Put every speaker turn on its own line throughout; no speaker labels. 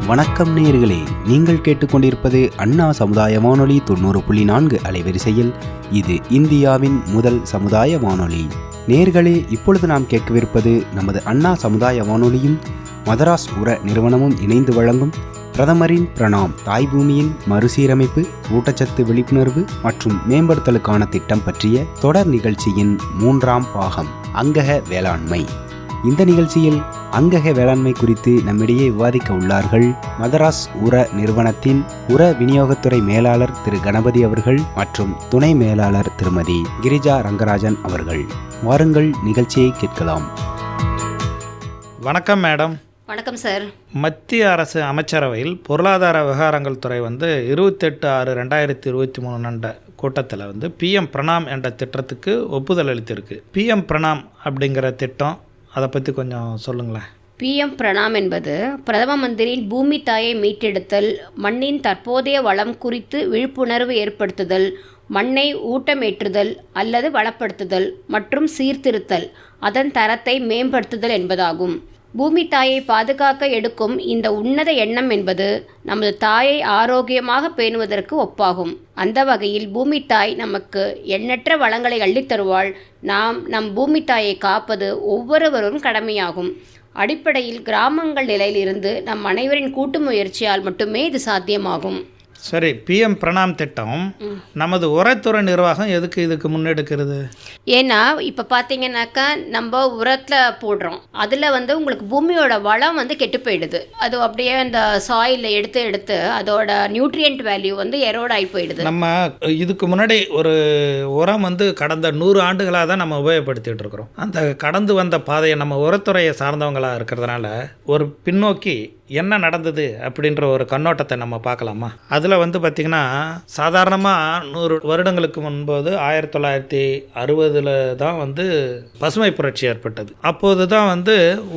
வணக்கம் நேயர்களே, நீங்கள் கேட்டுக்கொண்டிருப்பது அண்ணா சமுதாய வானொலி 90.4 அலைவரிசையில். இது இந்தியாவின் முதல் சமுதாய வானொலி. நேயர்களே, இப்பொழுது நாம் கேட்கவிருப்பது நமது அண்ணா சமுதாய வானொலியும் மதராஸ் உர நிறுவனமும் இணைந்து வழங்கும் பிரதமரின் பிரணாம், தாய் பூமியின் மறுசீரமைப்பு, ஊட்டச்சத்து விழிப்புணர்வு மற்றும் மேம்படுத்தலுக்கான திட்டம் பற்றிய தொடர் நிகழ்ச்சியின் 3ஆம் பாகம், அங்கக வேளாண்மை. இந்த நிகழ்ச்சியில் அங்கக வேளாண்மை குறித்து நம்மிடையே விவாதிக்க உள்ளார்கள் மதராஸ் உர நிறுவனத்தின் உர விநியோகத்துறை மேலாளர் திரு கணபதி அவர்கள் மற்றும் துணை மேலாளர் திருமதி கிரிஜா ரங்கராஜன் அவர்கள். வாருங்கள், நிகழ்ச்சியை கேட்கலாம்.
வணக்கம் மேடம்.
வணக்கம் சார்.
மத்திய அரசு அமைச்சரவையில் பொருளாதார விவகாரங்கள் துறை 28/6/2023 நண்ட கூட்டத்தில் பிஎம் பிரணாம் என்ற திட்டத்துக்கு ஒப்புதல் அளித்திருக்கு. பிஎம் பிரணாம் அப்படிங்கிற திட்டம், அதை பற்றி கொஞ்சம் சொல்லுங்களேன்.
பிஎம் பிரணாம் என்பது பிரதம மந்திரியின் பூமி தாயை மீட்டெடுத்தல், மண்ணின் தற்போதைய வளம் குறித்து விழிப்புணர்வு ஏற்படுத்துதல், மண்ணை ஊட்டமேற்றுதல் அல்லது வளப்படுத்துதல் மற்றும் சீர்திருத்தல், அதன் தரத்தை மேம்படுத்துதல் என்பதாகும். பூமி தாயை பாதுகாக்க எடுக்கும் இந்த உன்னத எண்ணம் என்பது நமது தாயை ஆரோக்கியமாக பேணுவதற்கு ஒப்பாகும். அந்த வகையில் பூமி தாய் நமக்கு எண்ணற்ற வளங்களை அள்ளித்தருவாள். நாம் நம் பூமி தாயை காப்பது ஒவ்வொருவரும் கடமையாகும். அடிப்படையில் கிராமங்கள் நிலையிலிருந்து நம் அனைவரின் கூட்டு முயற்சியால் மட்டுமே இது சாத்தியமாகும்.
சரி, பிஎம் பிரணாம் திட்டம் நமது உரத்துறை நிர்வாகம் எதுக்கு இதுக்கு முன்னெடுக்கிறது?
ஏன்னா இப்போ பார்த்தீங்கன்னாக்கா நம்ம உரத்தில் போடுறோம், அதில் உங்களுக்கு பூமியோட வளம் கெட்டு போயிடுது. அது அப்படியே அந்த சாயிலில் எடுத்து அதோட நியூட்ரியன்ட் வேல்யூ எரோட் ஆகி போயிடுது.
நம்ம இதுக்கு முன்னாடி ஒரு உரம் கடந்த 100 ஆண்டுகளாக தான் நம்ம உபயோகப்படுத்திட்டு இருக்கிறோம். அந்த கடந்து வந்த பாதையை நம்ம உரத்துறையை சார்ந்தவங்களாக இருக்கிறதுனால ஒரு பின்னோக்கி என்ன நடந்தது அப்படின்ற ஒரு கண்ணோட்டத்தை நம்ம பார்க்கலாமா? அதில் பார்த்திங்கன்னா, சாதாரணமாக 100 வருடங்களுக்கு முன்போது 1960 தான் பசுமை புரட்சி ஏற்பட்டது. அப்போது தான்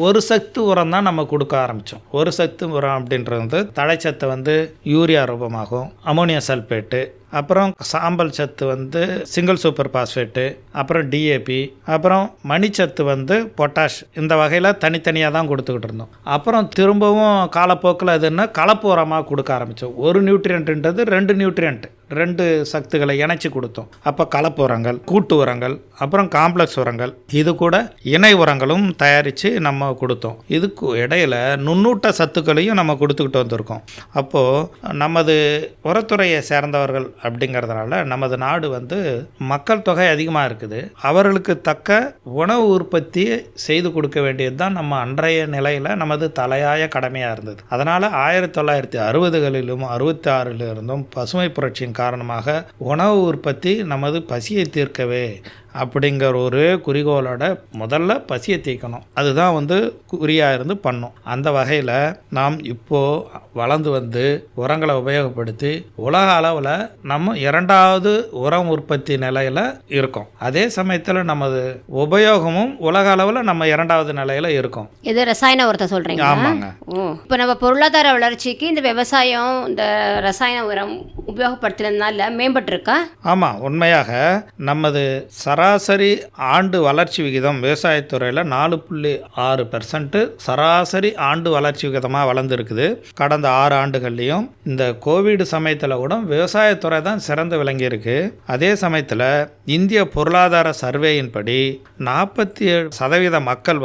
ஒரு சத்து உரம் தான் நம்ம கொடுக்க ஆரம்பித்தோம். ஒரு சத்து உரம் அப்படின்றது தழைச்சத்தை யூரியா ரூபமாகும், அமோனியா சல்பேட்டு, அப்புறம் சாம்பல் சத்து சிங்கிள் சூப்பர் பாஸ்பேட்டு, அப்புறம் டிஏபி, அப்புறம் மணிச்சத்து பொட்டாஷ், இந்த வகையில் தனித்தனியாக தான் கொடுத்துக்கிட்டு இருந்தோம். அப்புறம் திரும்பவும் காலப்போக்கில் அதுன்னா கலப்பு உரமாக கொடுக்க ஆரம்பித்தோம். ஒரு நியூட்ரியன்ட்ன்றது 2 நியூட்ரியன்ட், 2 சத்துக்களை இணைச்சி கொடுத்தோம். அப்போ கலப்பு உரங்கள், கூட்டு உரங்கள், அப்புறம் காம்ப்ளெக்ஸ் உரங்கள், இது கூட இணை உரங்களும் தயாரித்து நம்ம கொடுத்தோம். இதுக்கு இடையில் நுண்ணூட்ட சத்துக்களையும் நம்ம கொடுத்துக்கிட்டு வந்திருக்கோம். அப்போது நமது உரத்துறையை சேர்ந்தவர்கள் அப்படிங்கிறதுனால நமது நாடு மக்கள் தொகை அதிகமாக இருக்குது. அவர்களுக்கு தக்க உணவு உற்பத்தி செய்து கொடுக்க வேண்டியது தான் நம்ம அன்றைய நிலையில் நமது தலையாய கடமையாக இருந்தது. அதனால் 1960களிலும் 66லிருந்தும் பசுமை புரட்சியின் காரணமாக உணவு உற்பத்தி நமது பசியை தீர்க்கவே அப்படிங்கிற ஒரு குறிக்கோளோட முதல்ல பசியை தீர்க்கணும், அதுதான் குறியாக இருந்து பண்ணோம். அந்த வகையில் நாம் இப்போது வளர்ந்து உரங்களை உபயோகப்படுத்தி உலக அளவில் நம்ம 2வது உரம் உற்பத்தி நிலையில் இருக்கோம். அதே சமயத்தில் நமது உபயோகமும் உலக அளவில் நம்ம 2வது நிலையில் இருக்கோம்.
இது ரசாயன உரத்தை சொல்கிறீங்க?
ஆமாங்க.
இப்போ நம்ம பொருளாதார வளர்ச்சிக்கு இந்த விவசாயம், இந்த ரசாயன உரம் உபயோகப்படுத்துறதுனால மேம்பட்டுருக்கா?
ஆமாம், உண்மையாக நமது சராசரி ஆண்டு வளர்ச்சி விகிதம் விவசாயத்துறையில் 4.6% சராசரி ஆண்டு வளர்ச்சி விகிதமாக வளர்ந்துருக்குது. கடந்த 6 ஆண்டுகள்லையும் இந்த கோவிட் சமயத்தில் கூட விவசாயத்துறை தான் சிறந்து விளங்கியிருக்கு. அதே சமயத்தில் இந்திய பொருளாதார சர்வேயின்படி 47% மக்கள்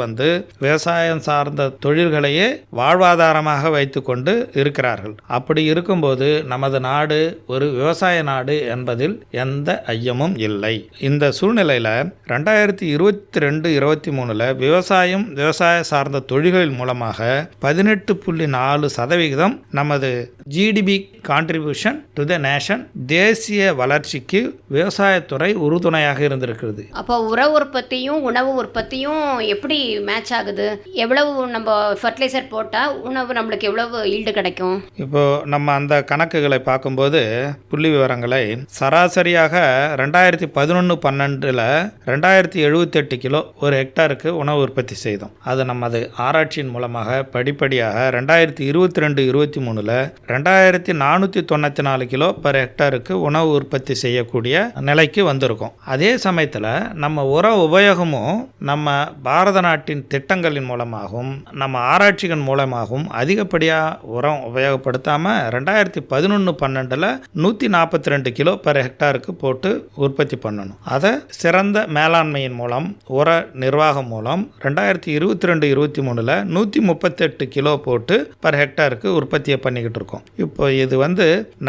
விவசாயம் சார்ந்த தொழில்களையே வாழ்வாதாரமாக வைத்து கொண்டு இருக்கிறார்கள். அப்படி இருக்கும்போது நமது நாடு ஒரு விவசாய நாடு என்பதில் எந்த ஐயமும் இல்லை. இந்த சூழ்நிலையில் 2022-23 விவசாய சார்ந்த தொழில்களின் மூலமாக 18.4% நமது GDP contribution to the nation, தேசிய வளர்ச்சிக்கு விவசாயத்துறை உறுதுணையாக இருந்திருக்கிறது.
அப்போ உர உற்பத்தியும் உணவு உற்பத்தியும் எப்படி மேட்ச் ஆகுது? எவ்வளவு நம்ம ஃபர்டிலைசர் போட்டால் உணவு நம்மளுக்கு எவ்வளவு ஈல்டு கிடைக்கும்?
இப்போ நம்ம அந்த கணக்குகளை பார்க்கும்போது புள்ளி விவரங்களை சராசரியாக 2011-12 2012 2078 கிலோ ஒரு ஹெக்டாருக்கு உணவு உற்பத்தி செய்தோம். அது நமது ஆராய்ச்சியின் மூலமாக படிப்படியாக 2022-23 2494 கிலோ பர் ஹெக்டாருக்கு உணவு உற்பத்தி செய்யக்கூடிய நிலைக்கு வந்திருக்கும். அதே சமயத்தில் நம்ம உர உபயோகமும் நம்ம பாரத நாட்டின் திட்டங்களின் மூலமாகவும் நம்ம ஆராய்ச்சிகள் மூலமாகவும் அதிகப்படியாக உரம் உபயோகப்படுத்தாமல் 2011-12 142 கிலோ பர் ஹெக்டாருக்கு போட்டு உற்பத்தி பண்ணணும். அதை சிறந்த மேலாண்மையின் மூலம் உர நிர்வாகம் மூலம் 2022-23 138 கிலோ போட்டு பர் ஹெக்டாருக்கு உற்பத்தியை பண்ணிக்கிட்டு இருக்கோம். இப்போ இது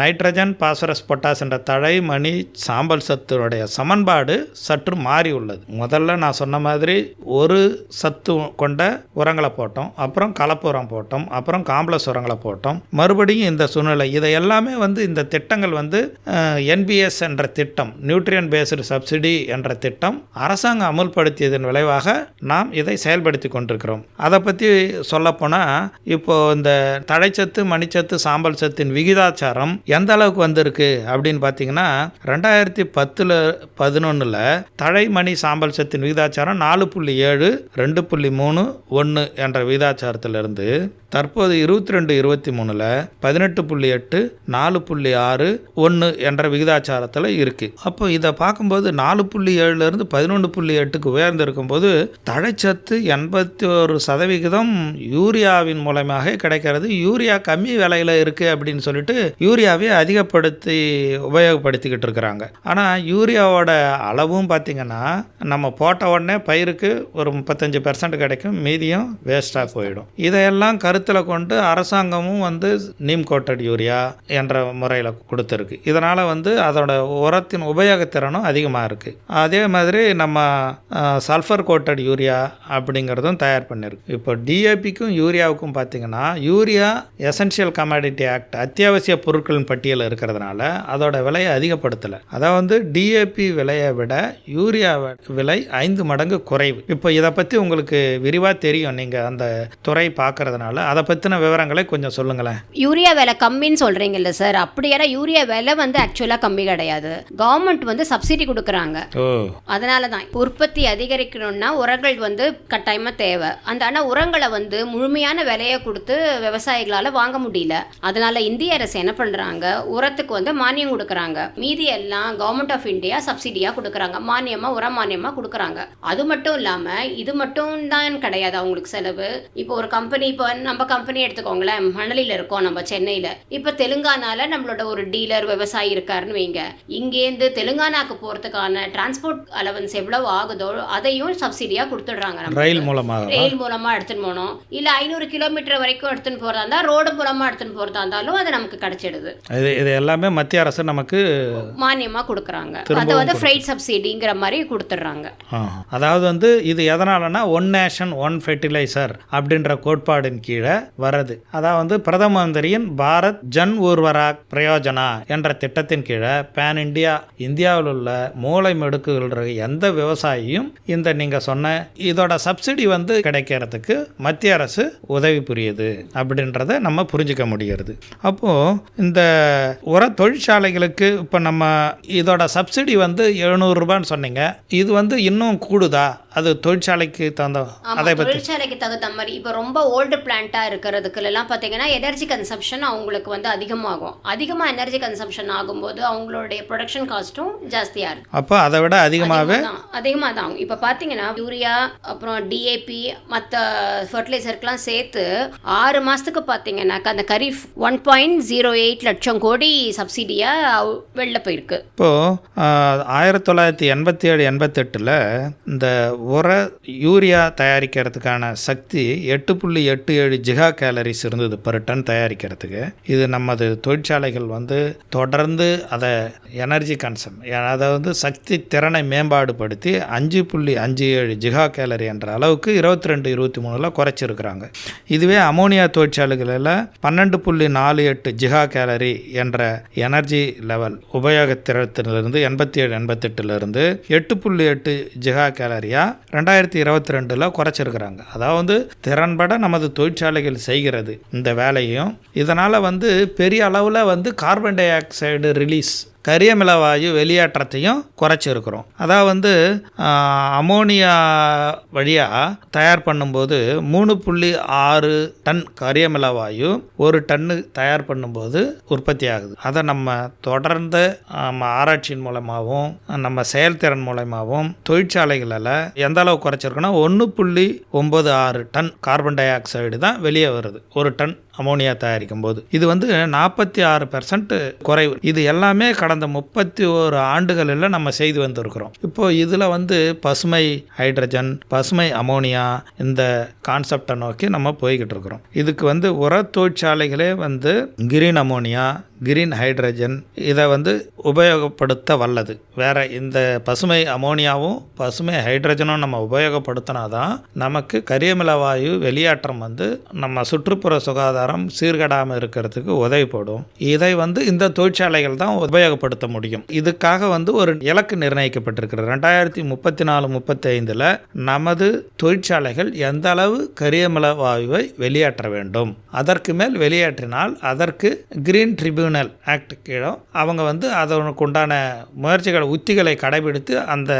நைட்ரஜன், பாஸ்பரஸ், பொட்டாஸ் என்ற தழை, மணி, சாம்பல் சத்துடைய சமன்பாடு சற்று மாறி உள்ளது. முதல்ல நான் சொன்ன மாதிரி ஒரு சத்து கொண்ட உரங்களை போட்டோம், அப்புறம் கலப்பு உரம் போட்டோம், அப்புறம் காம்ப்ளெக்ஸ் உரங்களை போட்டோம். மறுபடியும் இந்த சூழ்நிலை இதை எல்லாமே இந்த திட்டங்கள் என்பிஎஸ் என்ற திட்டம், நியூட்ரியன் பேஸ்டு சப்சிடி என்ற திட்டம் அரசாங்கம் அமுல்படுத்தியதன் விளைவாக நாம் இதை செயல்படுத்தி கொண்டிருக்கிறோம். அதை பற்றி சொல்லப்போனால் இப்போ இந்த தழைச்சத்து, மணிச்சத்து, சாம்பல் சத்தின் விகிதாச்சாரம் எந்த அளவுக்கு வந்திருக்கு அப்படின்னு பார்த்தீங்கன்னா 2010-11 தழை, மணி, சாம்பல் சத்தின் விகிதாச்சாரம் 4.7, 2.3, 1 என்ற விகிதாச்சாரத்திலிருந்து தற்போது 22-23 18.8, 4.6, 1 என்ற விகிதாச்சாரத்தில் இருக்குது. அப்போ இதை பார்க்கும்போது 4.7லேருந்து 11.8க்கு உயர்ந்து இருக்கும்போது தழைச்சத்து 81% யூரியாவின் மூலமாக கிடைக்கிறது. யூரியா கம்மி விலையில் இருக்குது அப்படின்னு சொல்லிட்டு யூரியாவை அதிகப்படுத்தி உபயோகப்படுத்திக்கிட்டு இருக்கிறாங்க. ஆனால் யூரியாவோட அளவும் பார்த்திங்கன்னா நம்ம போட்ட உடனே பயிருக்கு ஒரு 35% கிடைக்கும், மீதியும் வேஸ்ட்டாக போயிடும். இதையெல்லாம் கருத்தில் கொண்டு அரசாங்கமும் நீம் கோட்டட் யூரியா என்ற முறையில் கொடுத்துருக்கு. இதனால் அதோட உரத்தின் உபயோகத்திறனும் அதிகமாக இருக்குது. அதே மாதிரி நம்ம சல்ஃபர் கோட்டட் யூரியா அப்படிங்கிறதும் தயார் பண்ணியிருக்கு. இப்போ டிஏபிக்கும் யூரியாவுக்கும் பார்த்திங்கன்னா யூரியா எசென்ஷியல் கமாடிட்டி ஆக்ட் அத்தியாவசிய பொருட்களின் பட்டியலில் இருக்கிறதுனால அதோட விலையை அதிகப்படுத்தலை. அதாவது டிஏபி விலையை விட யூரியா விலை 5 மடங்கு குறைவு. இப்போ இதை பற்றி உங்களுக்கு விரிவாக தெரியும், நீங்கள் அந்த துறை பார்க்கறதுனால அதை பற்றின விவரங்களை கொஞ்சம் சொல்லுங்களேன்.
யூரியா விலை கம்மின்னு சொல்கிறீங்கல்ல சார், அப்படியான யூரியா விலை ஆக்சுவலாக கம்மி கிடையாது. கவர்மெண்ட் சப்சிடி கொடுக்குறாங்க. அதனால தான் உற்பத்தி அதிகரிக்கணும்னா உரங்கள் கட்டாயமாக தேவை. ஆனால் உரங்களை முழுமையான விலையை கொடுத்து விவசாயிகளால் வாங்க முடியல. அதனால இந்திய அரசு என்ன பண்ணுறாங்க, உரத்துக்கு மானியம் கொடுக்குறாங்க. மீதி எல்லாம் கவர்மெண்ட் ஆஃப் இந்தியா சப்சிடியாக கொடுக்குறாங்க, மானியமாக உர மானியமாக கொடுக்குறாங்க. அது மட்டும் இல்லாமல் இது மட்டும் தான் கிடையாது அவங்களுக்கு செலவு. இப்போ ஒரு கம்பெனி, இப்போ நம்ம கம்பெனி எடுத்துக்கோங்களேன், மணலியில் இருக்கோம் நம்ம சென்னையில். இப்போ தெலுங்கானால நம்மளோட ஒரு டீலர் விவசாயி இருக்காருன்னு வைங்க, இங்கேருந்து தெலுங்கானாக்கு போகிறதுக்கான டிரான்ஸ்போர்ட் அலவன்ஸ் எவ்வளவு ஆகுதோ அதையும் சப்சிடியாக கொடுத்துடுறாங்க. ரயில் மூலமாக எடுத்துன்னு போனோம், இல்லை 500 கிலோமீட்டர் வரைக்கும் எடுத்துன்னு போகிறதா இருந்தால் ரோடு மூலமாக எடுத்துன்னு போகிறதா இருந்தாலும் அது நமக்கு கிடைச்சிடுது.
இது எல்லாமே மத்திய அரசு நமக்கு
மானியமாக கொடுக்குறாங்க. அதை ஃப்ரைட் சப்சிடிங்கிற மாதிரி கொடுத்துட்றாங்க.
அதாவது இது எதனாலனா ஒன் நேஷன் ஒன் ஃபெர்டிலைசர் அப்படின்ற கோட்பாடின் கீழே வரது. அதாவது பிரதம மந்திரியின் பாரத் ஜன் ஊர்வராக் பிரயோஜனா என்ற திட்டத்தின் கீழே பேன் இந்தியா, இந்தியாவில் உள்ள மூளை மெடுக்குகிற எந்த விவசாயியும் இந்த நீங்கள் சொன்ன இதோட சப்சிடி கிடைக்கிறதுக்கு மத்திய அரசு உதவி புரியுது அப்படின்றத நம்ம புரிஞ்சுக்க முடிகிறது. அப்போது இந்த உர தொழிற்சாலைகளுக்கு இப்போ நம்ம இதோட சப்சிடி 700 ரூபான்னு சொன்னீங்க, இது இன்னும் கூடுதா? அது தொழிற்சாலைக்கு தகுந்த
தொழிற்சாலைக்கு தகுந்த மாதிரி இப்போ ரொம்ப ஓல்டு பிளான்ட்டாக இருக்கிறதுக்குலாம் பார்த்தீங்கன்னா எனர்ஜி கன்சம்ஷன் அவங்களுக்கு அதிகமாகும். அதிகமாக எனர்ஜி கன்சம்ஷன் ஆகும்போது அவங்களுடைய ப்ரொடக்ஷன் காஸ்ட்டும் ஜாஸ்தியாக இருக்கும்.
அப்போ அதை விட அதிகமாக
தான் இப்போ பார்த்தீங்கன்னா யூரியா, அப்புறம் டிஏபி, மற்ற ஃபர்டிலைசருக்கெலாம் சேர்த்து 6 மாதத்துக்கு பார்த்தீங்கன்னாக்கா அந்த கரீஃப் 1.08 லட்சம் கோடி சப்சிடியாக வெளில போயிருக்கு.
இப்போது 1987-88 இந்த உர யூரியா தயாரிக்கிறதுக்கான சக்தி 8.87 ஜிகா கேலரிஸ் இருந்தது பர் டன் தயாரிக்கிறதுக்கு. இது நமது தொழிற்சாலைகள் தொடர்ந்து அதை எனர்ஜி கன்சம், அதாவது சக்தி திறனை மேம்பாடுபடுத்தி 5.57 ஜிகா கேலரி என்ற அளவுக்கு 22-23 குறைச்சிருக்கிறாங்க. இதுவே அமோனியா தொழிற்சாலைகளில் 12.48 ஜிகா கேலரி என்ற எனர்ஜி லெவல் உபயோகத்திறத்திலிருந்து 87-88 8.8 ஜிகா கேலரியா 2022 குறைச்சிருக்கிறாங்க. அதாவது திறன்பட நமது தொழிற்சாலைகள் செய்கிறது இந்த வேலையும். இதனால் பெரிய அளவில் கார்பன் டை ஆக்சைடு ரிலீஸ் கரியமில வாயு வெளியேற்றத்தையும் குறைச்சிருக்கிறோம். அதாவது அமோனியா வழியாக தயார் பண்ணும்போது 3.6 டன் கரியமில வாயு 1 டன்னு தயார் பண்ணும்போது உற்பத்தி ஆகுது. அதை நம்ம தொடர்ந்து ஆராய்ச்சியின் மூலமாகவும் நம்ம செயல்திறன் மூலமாகவும் தொழிற்சாலைகளில் எந்த அளவு குறைச்சிருக்கோன்னா 1.96 டன் கார்பன் டை ஆக்சைடு தான் வெளியே வருது 1 டன் அமோனியா தயாரிக்கும் போது. இது 46% குறைவு. இது எல்லாமே கடந்த 31 ஆண்டுகளில் நம்ம செய்து வந்திருக்கிறோம். இப்போ இதில் பசுமை ஹைட்ரஜன், பசுமை அமோனியா இந்த கான்செப்டை நோக்கி நம்ம போய்கிட்டு இருக்கிறோம். இதுக்கு உர தொழிற்சாலைகளே கிரீன் அமோனியா, கிரீன் ஹைட்ரஜன் இதை உபயோகப்படுத்த வல்லது. வேற இந்த பசுமை அமோனியாவும் பசுமை ஹைட்ரஜனும் நம்ம உபயோகப்படுத்தினாதான் நமக்கு கரியமில வாயு வெளியேற்றம் நம்ம சுற்றுப்புற சுகாதாரம் சீர்கெடாமல் இருக்கிறதுக்கு உதவிப்படும். இதை இந்த தொழிற்சாலைகள் தான் உபயோகப்படுத்த முடியும். இதுக்காக ஒரு இலக்கு நிர்ணயிக்கப்பட்டிருக்கிறது. 2034-35 நமது தொழிற்சாலைகள் எந்த அளவு கரியமில வாயுவை வெளியேற்ற வேண்டும். அதற்கு மேல் வெளியேற்றினால் அதற்கு கிரீன் ட்ரிபியூனல் ஆக்ட் கீழே அவங்க அதற்கு உண்டான முயற்சிகளை உத்திகளை கடைபிடித்து அந்த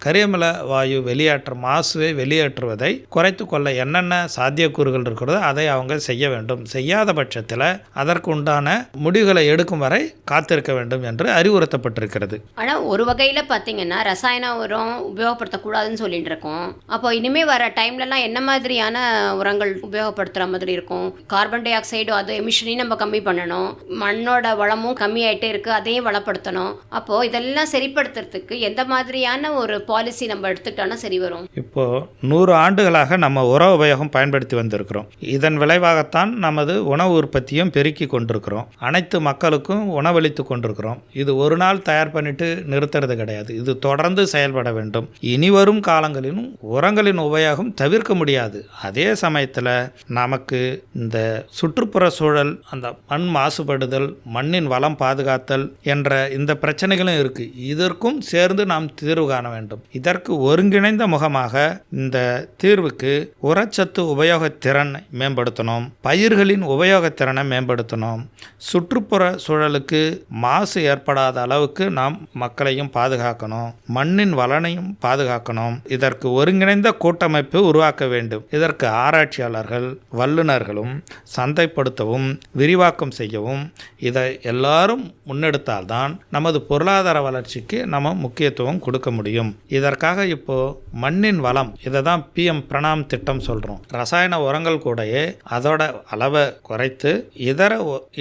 கரியமில வாயு வெளியேற்ற மாசுவை வெளியேற்றுவதை குறைத்து கொள்ள என்னென்ன சாத்தியக்கூறுகள் இருக்கிறதோ அதை அவங்க செய்ய வேண்டும். செய்யாத பட்சத்தில் அதற்கு உண்டான முடிவுகளை எடுக்கும் வரை காத்திருக்க வேண்டும் என்று அறிவுறுத்தப்பட்டிருக்கிறது.
ஆனால் ஒரு வகையில் பார்த்தீங்கன்னா ரசாயன உரம் உபயோகப்படுத்தக்கூடாதுன்னு சொல்லிட்டு இருக்கோம். அப்போ இனிமேல் வர டைம்லலாம் என்ன மாதிரியான உரங்கள் உபயோகப்படுத்துகிற மாதிரி இருக்கும்? கார்பன் டை ஆக்சைடு அது எமிஷனையும் நம்ம கம்மி பண்ணணும், மண்ணோட வளமும் கம்மியாயிட்டே இருக்குது, அதையும் வளப்படுத்தணும். அப்போது இதெல்லாம் சரிப்படுத்துறதுக்கு எந்த மாதிரியான ஒரு பாலிசி நம்ம எடுத்துக்கிட்டோன்னா சரி வரும்?
இப்போது 100 ஆண்டுகளாக நம்ம உர உபயோகம் பயன்படுத்தி வந்திருக்கிறோம். இதன் விளைவாகத்தான் நமது உணவு உற்பத்தியும் பெருக்கி கொண்டிருக்கிறோம். அனைத்து மக்களுக்கும் உணவளித்து கொண்டிருக்கிறோம். இது ஒரு நாள் தயார் பண்ணிட்டு நிறுத்துறது கிடையாது. இது தொடர்ந்து செயல்பட வேண்டும். இனி வரும் காலங்களிலும் உரங்களின் உபயோகம் தவிர்க்க முடியாது. அதே சமயத்தில் நமக்கு இந்த சுற்றுப்புற சூழல், அந்த மண் மாசுபடுதல், மண்ணின் வளம் பாதுகாத்தல் என்ற இந்த பிரச்சனைகளும் இருக்கு. இதற்கும் சேர்ந்து நாம் தீர்வு காண வேண்டும். இதற்கு ஒருங்கிணைந்த முகமாக இந்த தீர்வுக்கு உரச்சத்து உபயோகத்திறன் மேம்படுத்தணும், பயிர்களின் உபயோகத்திறனை மேம்படுத்தணும், சுற்றுப்புற சூழலுக்கு மாசு ஏற்படாத அளவுக்கு நாம் மக்களையும் பாதுகாக்கணும், மண்ணின் வளனையும் பாதுகாக்கணும். இதற்கு ஒருங்கிணைந்த கூட்டமைப்பு உருவாக்க வேண்டும். இதற்கு ஆராய்ச்சியாளர்கள், வல்லுநர்களும் சந்தைப்படுத்தவும் விரிவாக்கம் செய்யவும் இதை எல்லாரும் முன்னெடுத்தால்தான் நமது பொருளாதார வளர்ச்சிக்கு நம்ம முக்கியத்துவம் கொடுக்க முடியும். இதற்காக இப்போ மண்ணின் வளம், இதை தான் PM பிரணாம் திட்டம் சொல்கிறோம். ரசாயன உரங்கள் கூடயே அதோட அளவை குறைத்து இதர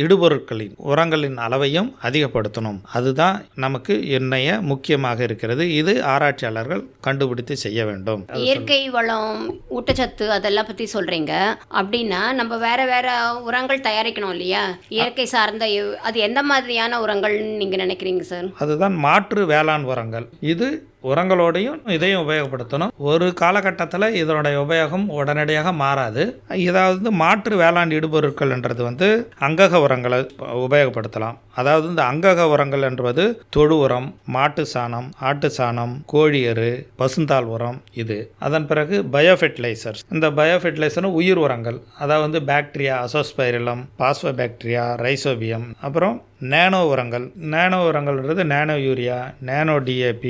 இடுபொருட்களின் உரங்களின் அளவையும் அதிகப்படுத்தணும். அதுதான் நமக்கு இன்னைய முக்கியமாக இருக்கிறது. இது ஆராய்ச்சியாளர்கள் கண்டுபிடித்து செய்ய வேண்டும்.
இயற்கை வளம், ஊட்டச்சத்து அதெல்லாம் பற்றி சொல்கிறீங்க. அப்படின்னா நம்ம வேற உரங்கள் தயாரிக்கணும் இல்லையா? இயற்கை சார்ந்த அது எந்த மாதிரியான உரங்கள்னு நீங்கள் நினைக்கிறீங்க சார்?
அதுதான் மாற்று வேளாண் உரங்கள். இது உரங்களோடையும் இதையும் உபயோகப்படுத்தணும். ஒரு காலகட்டத்தில் இதனுடைய உபயோகம் உடனடியாக மாறாது. இதாவது மாற்று வேளாண் இடுபொருட்கள்ன்றது அங்கக உரங்களை உபயோகப்படுத்தலாம். அதாவது இந்த அங்கக உரங்கள் என்பது தொழு உரம், மாட்டு சாணம், ஆட்டு சாணம், கோழி எரு, பசுந்தாள் உரம். இது அதன் பிறகு பயோஃபெர்டிலைசர்ஸ். இந்த பயோஃபெர்டிலைசர் உயிர் உரங்கள், அதாவது பாக்டீரியா, அசோஸ்பைரிலம், பாஸ்போபாக்டீரியா, ரைசோபியம். அப்புறம் நேனோ உரங்கள். நேனோ உரங்கள்ன்றது நேனோ யூரியா, நேனோ DAP,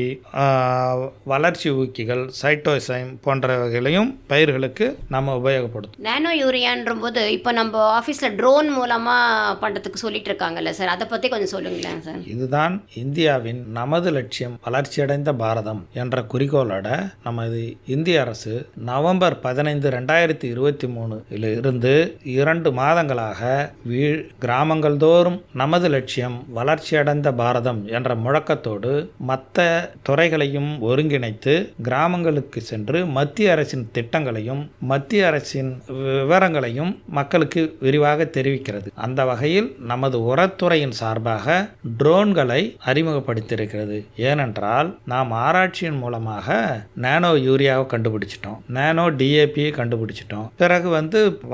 வளர்ச்சி ஊக்கிகள், சைட்டோசைம் போன்றவைகளையும் பயிர்களுக்கு நம்ம உபயோகப்படுத்தும்.
நேனோ யூரியான்ற போது இப்போ நம்ம ஆஃபீஸில் ட்ரோன் மூலமாக பண்ணுறதுக்கு சொல்லிட்டு இருக்காங்கல்ல சார், அதை பற்றி கொஞ்சம் சொல்லுங்களேன் சார்.
இதுதான் இந்தியாவின் நமது லட்சியம் வளர்ச்சியடைந்த பாரதம் என்ற குறிக்கோளோட நமது இந்திய அரசு நவம்பர் 15, 2023 இருந்து 2 மாதங்களாக கிராமங்கள் தோறும் நமது லட்சியம் வளர்ச்சியடைந்த பாரதம் என்ற முழக்கத்தோடு மற்ற துறைகளையும் ஒருங்கிணைத்து கிராமங்களுக்கு சென்று மத்திய அரசின் திட்டங்களையும் மத்திய அரசின் விவரங்களையும் மக்களுக்கு விரிவாக தெரிவிக்கிறது. அந்த வகையில் நமது உரத்துறையின் சார்பாக ட்ரோன்களை அறிமுகப்படுத்தியிருக்கிறது. ஏனென்றால் நாம் ஆராய்ச்சியின் மூலமாக நேனோ யூரியாவை கண்டுபிடிச்சிட்டோம், நேனோ DAP கண்டுபிடிச்சிட்டோம். பிறகு